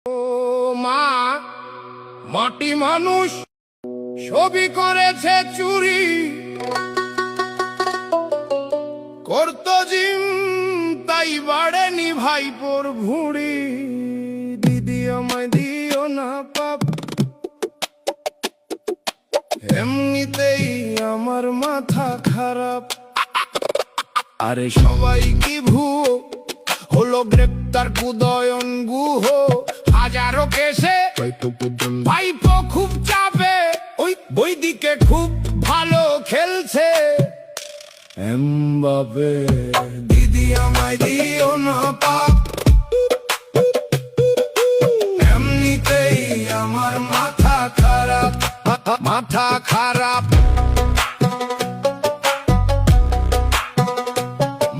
ও মা, মাটি মানুষ ছবি করেছে চুরি, করতো জিম তাই বাড়েনি ভাইপোর ভুঁড়ি। দিদি আমায় দিও না পাপ, এমনিতেই আমার মাথা খারাপ। আরে সবাই কি ভুয়ো, হলো গ্রেপ্তার উদয়ন গুহ। হাজারো কেসে ভাইপো খুব চাপে, ওই বৈদিকে খুব ভালো খেলছে এমবাপে। দিদি আমায় দিও না পাপ, এমনিতেই আমার মাথা খারাপ, মাথা খারাপ,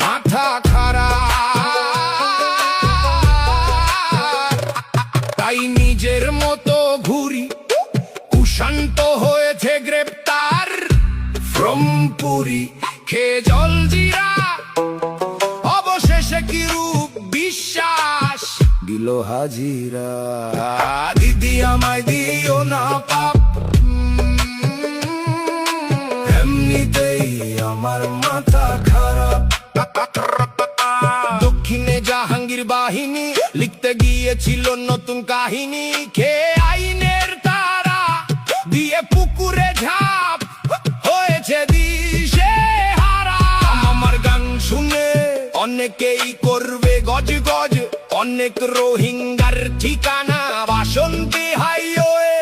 মাথা খারাপ। তাই নিজের মতো ঘুরি, কুশান্ত হয়েছে গ্রেপ্তার ফ্রম পুরী। খেয়ে জল জিরা অবশেষে কি রূপ বিশ্বাস দিল হাজিরা। দিদি আমায় দিও না পাপ, এমনিতেই আমার মাথা খারাপ। দক্ষিণে জাহাঙ্গীর বাহিনী লিখতে গিয়েছিল নতুন কাহিনী। খেয়ে আইনের তারা দিয়ে পুকুরে ঝাঁপ হয়েছে দিশে হারা। আমার গান শুনে অনেকেই করবে গজ গজ, অনেক রোহিঙ্গার ঠিকানা বাসন্তী হাইওয়ে,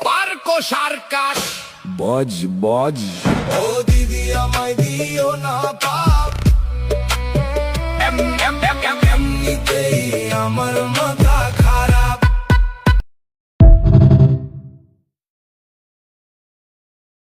পার্ক সার্কাস বজ বজ। ও দিদি আমায় দিও না পাপ, এমনিতেই আমার